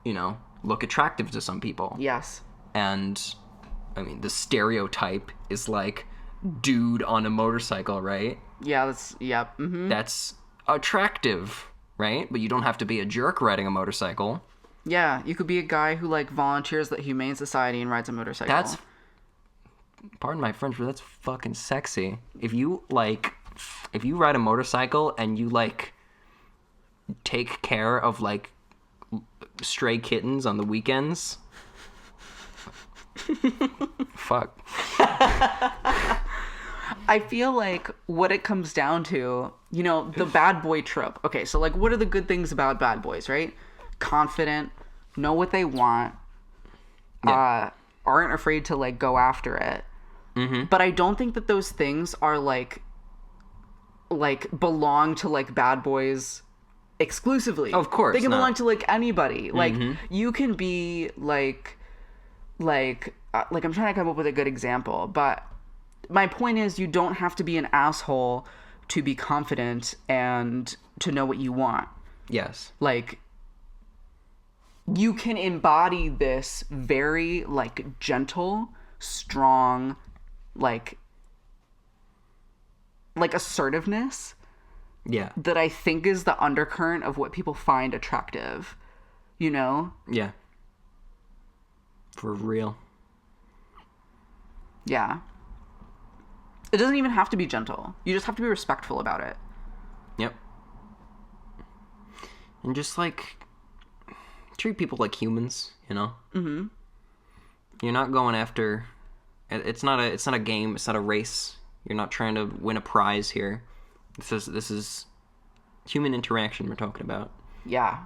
you know, look attractive to some people. Yes. And, I mean, the stereotype is like dude on a motorcycle, right? Yeah, yep. Mm-hmm. That's attractive, right? But you don't have to be a jerk riding a motorcycle. Yeah, you could be a guy who, like, volunteers at Humane Society and rides a motorcycle. That's, pardon my French, but that's fucking sexy. If you ride a motorcycle and you, like, take care of, like, stray kittens on the weekends. Fuck. I feel like what it comes down to, you know, the bad boy trope. Okay, so, like, what are the good things about bad boys, right? Confident, know what they want, aren't afraid to, like, go after it. Mm-hmm. But I don't think that those things are, like, like belong to like Bad Boys exclusively. Of course they can not. belong to like anybody. Like you can be like I'm trying to come up with a good example, but my point is you don't have to be an asshole to be confident and to know what you want. Yes. Like you can embody this very like gentle, strong, like assertiveness Yeah. that I think is the undercurrent of what people find attractive. You know? Yeah. For real. Yeah. It doesn't even have to be gentle. You just have to be respectful about it. Yep. And just like treat people like humans, you know? Mm-hmm. You're not going after it's not a game, it's not a race. You're not trying to win a prize here. This is human interaction we're talking about. Yeah.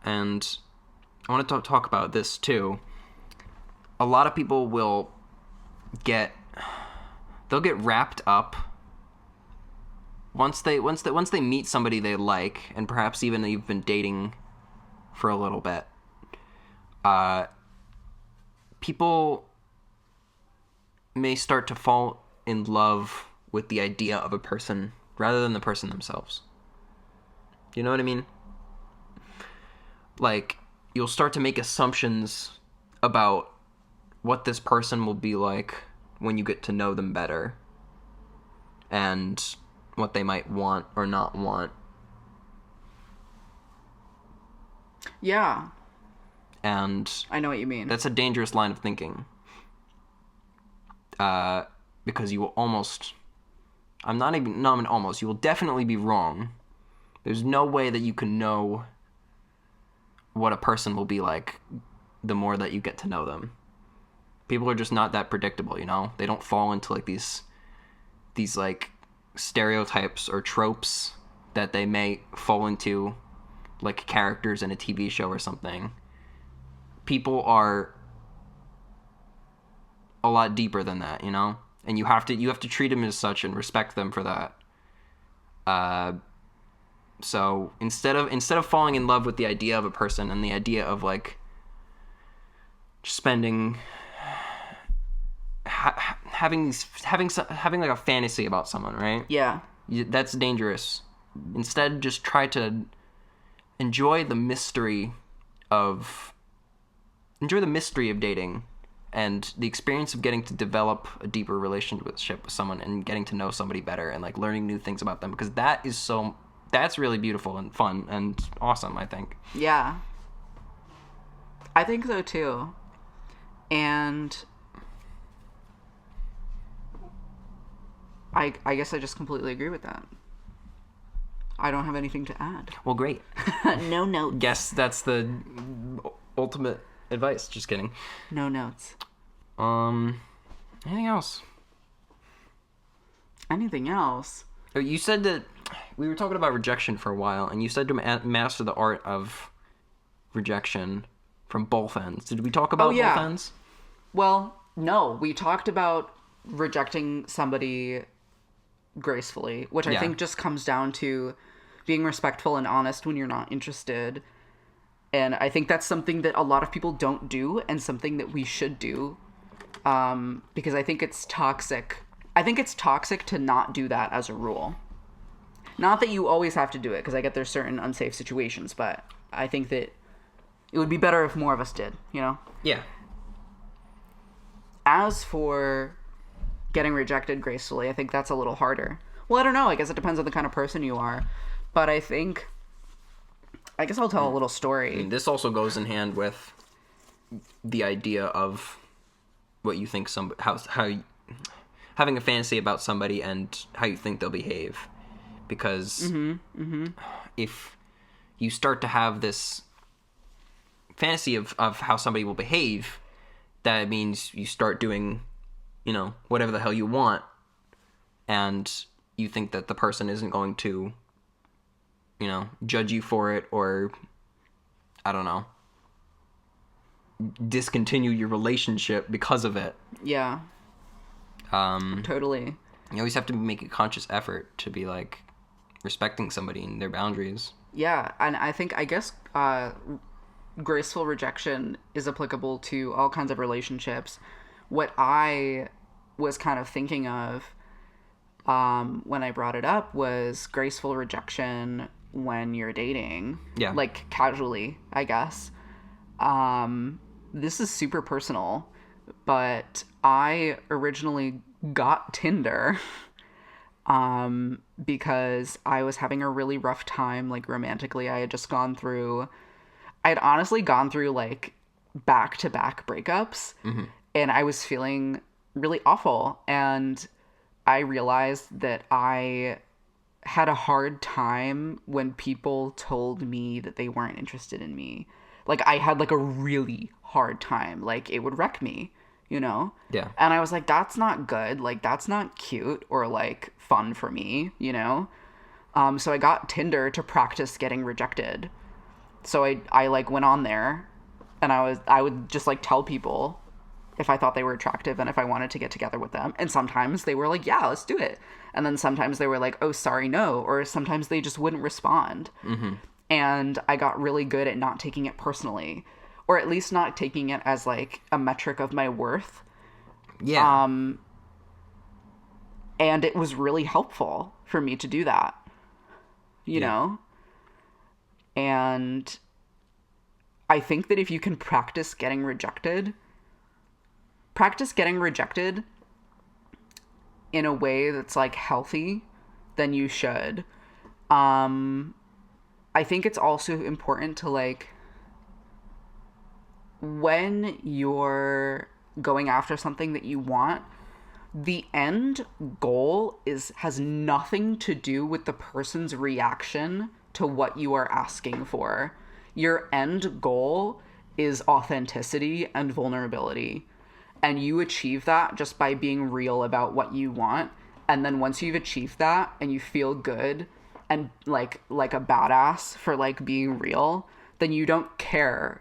And I want to talk about this too. A lot of people they'll get wrapped up once they meet somebody they like, and perhaps even you've been dating for a little bit. People may start to fall in love with the idea of a person rather than the person themselves. You know what I mean? Like, you'll start to make assumptions about what this person will be like when you get to know them better, and what they might want or not want. Yeah. And I know what you mean. that's a dangerous line of thinking. Because you will you will definitely be wrong. There's no way that you can know what a person will be like the more that you get to know them. People are just not that predictable, you know? They don't fall into like these like stereotypes or tropes that they may fall into, like characters in a TV show or something. People are a lot deeper than that, you know? And you have to treat them as such and respect them for that. So instead of falling in love with the idea of a person and the idea of like spending having like a fantasy about someone, right? Yeah. That's dangerous. Instead, just try to enjoy the mystery of dating and the experience of getting to develop a deeper relationship with someone and getting to know somebody better and like learning new things about them, because that's really beautiful and fun and awesome, I think. Yeah. I think so too. And I guess I just completely agree with that. I don't have anything to add. Well, great. No notes. Guess that's the ultimate advice. Just kidding. No notes. Anything else? Anything else? Oh, you said that we were talking about rejection for a while, and you said to master the art of rejection from both ends. Did we talk about both ends? Well, no. We talked about rejecting somebody gracefully, which I think just comes down to being respectful and honest when you're not interested. And I think that's something that a lot of people don't do, and something that we should do, because I think it's toxic. I think it's toxic to not do that as a rule. Not that you always have to do it, because I get there's certain unsafe situations, but I think that it would be better if more of us did, you know? Yeah. As for getting rejected gracefully, I think that's a little harder. Well, I don't know. I guess it depends on the kind of person you are. But I guess I'll tell a little story. And this also goes in hand with the idea of what you think having a fantasy about somebody and how you think they'll behave. Because if you start to have this fantasy of how somebody will behave, that means you start doing, you know, whatever the hell you want, and you think that the person isn't going to, you know, judge you for it, or, I don't know, discontinue your relationship because of it. Yeah. Totally. You always have to make a conscious effort to be like respecting somebody and their boundaries. Yeah, and I guess graceful rejection is applicable to all kinds of relationships. What I was kind of thinking of when I brought it up was graceful rejection when you're dating. Yeah. Like casually, I guess. This is super personal, but I originally got Tinder because I was having a really rough time, like romantically. I had honestly gone through like back-to-back breakups, and I was feeling really awful, and I realized that I had a hard time when people told me that they weren't interested in me. Like, I had like a really hard time. Like, it would wreck me, you know? Yeah. And I was like, that's not good. Like, that's not cute or like fun for me, you know? So I got Tinder to practice getting rejected. So I like went on there, and I would just like tell people if I thought they were attractive and if I wanted to get together with them. And sometimes they were like, yeah, let's do it. And then sometimes they were like, oh, sorry, no. Or sometimes they just wouldn't respond. And I got really good at not taking it personally, or at least not taking it as like a metric of my worth. Yeah. And it was really helpful for me to do that, you know? And I think that if you can practice getting rejected in a way that's like healthy, then you should. I think it's also important to like, when you're going after something that you want, the end goal has nothing to do with the person's reaction to what you are asking for. Your end goal is authenticity and vulnerability. And you achieve that just by being real about what you want. And then once you've achieved that and you feel good and like a badass for like being real, then you don't care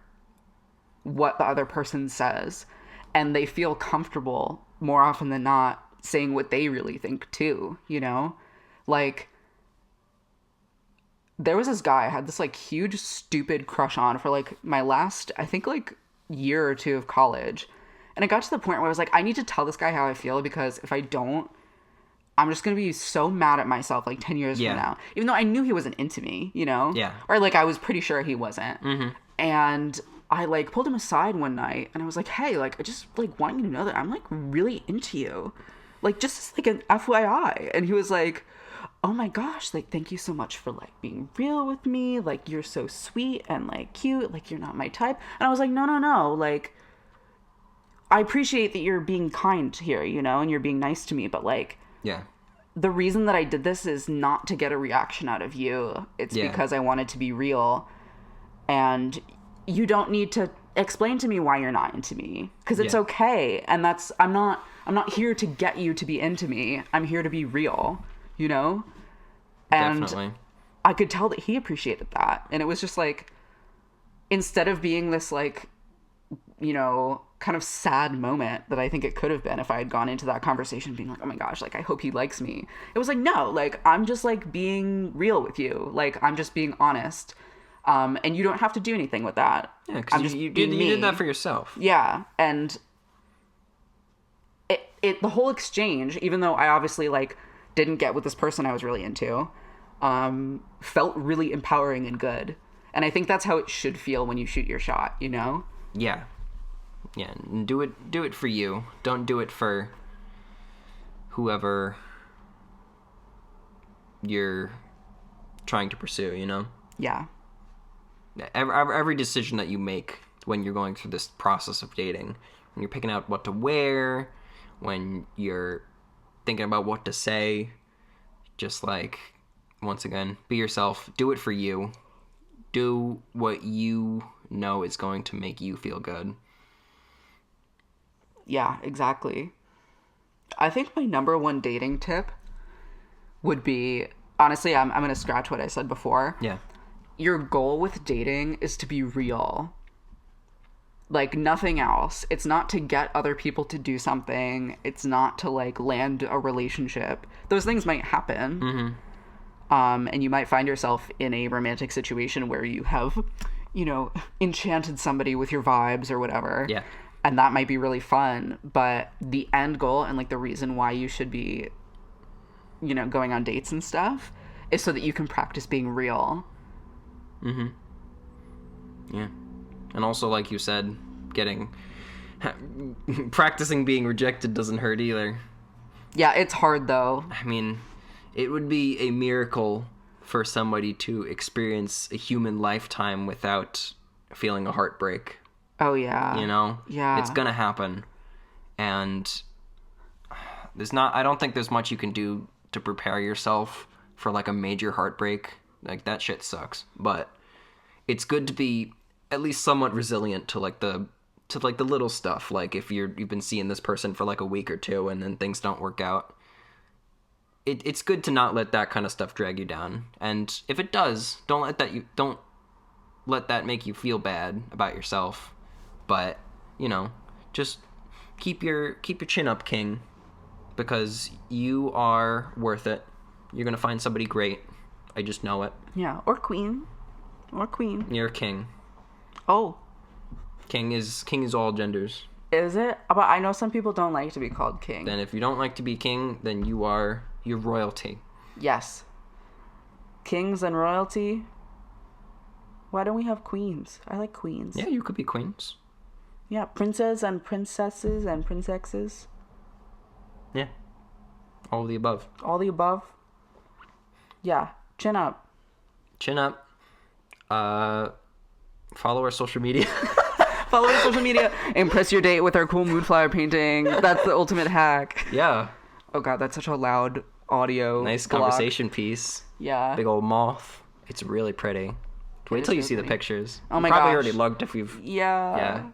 what the other person says. And they feel comfortable more often than not saying what they really think too, you know? Like, there was this guy I had this like huge stupid crush on for like my last, I think, like year or two of college. And it got to the point where I was like, I need to tell this guy how I feel, because if I don't, I'm just going to be so mad at myself like 10 years from now. Even though I knew he wasn't into me, you know? Yeah. Or like I was pretty sure he wasn't. And I like pulled him aside one night and I was like, hey, like I just like want you to know that I'm like really into you. Like just like an FYI. And he was like, oh my gosh, like thank you so much for like being real with me. Like you're so sweet and like cute. Like you're not my type. And I was like, no. Like I appreciate that you're being kind here, you know, and you're being nice to me, but like, yeah, the reason that I did this is not to get a reaction out of you. It's because I wanted to be real. And you don't need to explain to me why you're not into me, because it's okay. And that's, I'm not here to get you to be into me. I'm here to be real, you know? And definitely. I could tell that he appreciated that. And it was just like, instead of being this like, you know, kind of sad moment that I think it could have been if I had gone into that conversation being like, oh my gosh, like I hope he likes me. It was like, no, like I'm just like being real with you. Like I'm just being honest. And you don't have to do anything with that. Yeah, because you did that for yourself. Yeah, and it the whole exchange, even though I obviously like didn't get with this person I was really into, felt really empowering and good. And I think that's how it should feel when you shoot your shot, you know? Yeah. Yeah, and do it for you. Don't do it for whoever you're trying to pursue, you know? Yeah. Every decision that you make when you're going through this process of dating, when you're picking out what to wear, when you're thinking about what to say, just like, once again, be yourself. Do it for you. Do what you know is going to make you feel good. Yeah, exactly. I think my number one dating tip would be, honestly, I'm going to scratch what I said before. Yeah. Your goal with dating is to be real. like nothing else. It's not to get other people to do something. It's not to like land a relationship. Those things might happen. And you might find yourself in a romantic situation where you have, you know, enchanted somebody with your vibes or whatever. Yeah. And that might be really fun. But the end goal and like the reason why you should be, you know, going on dates and stuff is so that you can practice being real. Yeah. And also, like you said, practicing being rejected doesn't hurt either. Yeah, it's hard though. I mean, it would be a miracle for somebody to experience a human lifetime without feeling a heartbreak. Oh yeah. You know? Yeah. It's gonna happen. And I don't think there's much you can do to prepare yourself for like a major heartbreak. Like that shit sucks. But it's good to be at least somewhat resilient to like the little stuff. Like if you've been seeing this person for like a week or two and then things don't work out. It's good to not let that kind of stuff drag you down. And if it does, don't let that make you feel bad about yourself. But, you know, just keep your chin up, King, because you are worth it. You're going to find somebody great. I just know it. Yeah, or queen. You're a king. Oh. King is all genders. Is it? But I know some people don't like to be called king. Then if you don't like to be king, then you're royalty. Yes. Kings and royalty. Why don't we have queens? I like queens. Yeah, you could be queens. Yeah, princes and princesses and princesses. Yeah. All of the above. All the above. Yeah. Chin up. Chin up. Follow our social media. Follow our social media. Impress your date with our cool mood flower painting. That's the ultimate hack. Yeah. Oh god, that's such a loud audio. Nice block. conversation piece. Yeah. Big old moth. It's really pretty. Wait till you see the pictures. Oh my gosh. Probably gosh. already logged if you've... Yeah.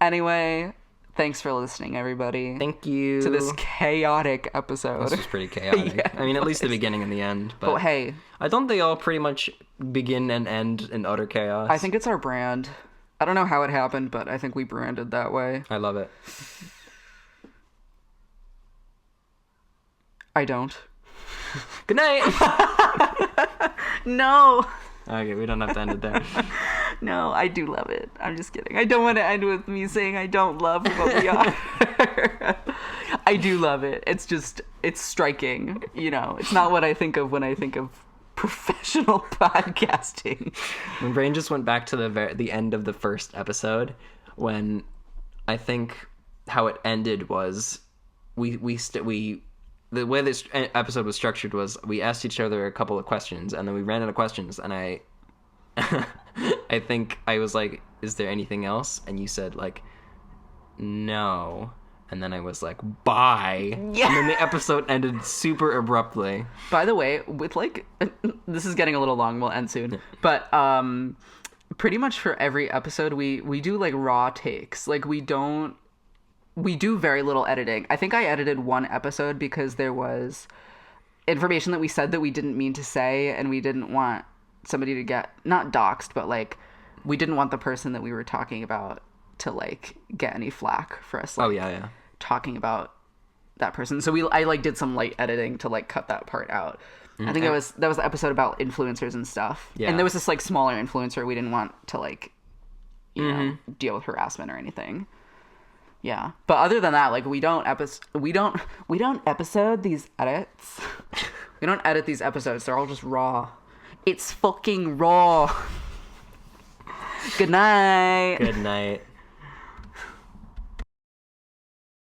Anyway, thanks for listening, everybody. Thank you. To this chaotic episode. This was pretty chaotic. Yeah, I mean, at least the beginning and the end. But hey. I don't they all pretty much begin and end in utter chaos? I think it's our brand. I don't know how it happened, but I think we branded that way. I love it. I don't. Good night! No! Okay, we don't have to end it there. No, I do love it. I'm just kidding. I don't want to end with me saying I don't love what we are. I do love it. It's just, it's striking. You know, it's not what I think of when I think of professional podcasting. My brain just went back to the end of the first episode when I think how it ended was the way this episode was structured was we asked each other a couple of questions and then we ran out of questions and I think I was like, is there anything else? And you said like, no. And then I was like, bye. Yeah. And then the episode ended super abruptly. By the way, with like, this is getting a little long, we'll end soon. But pretty much for every episode, we do like raw takes. Like we do very little editing. I think I edited one episode because there was information that we said that we didn't mean to say, and we didn't want somebody to get, not doxxed, but like, we didn't want the person that we were talking about to like get any flack for us. Like, talking about that person. So I like did some light editing to like cut that part out. I think that was the episode about influencers and stuff. Yeah. And there was this like smaller influencer we didn't want to like, you know, deal with harassment or anything. Yeah. But other than that, like we don't episode these edits. We don't edit these episodes. They're all just raw. It's fucking raw. Good night. Good night.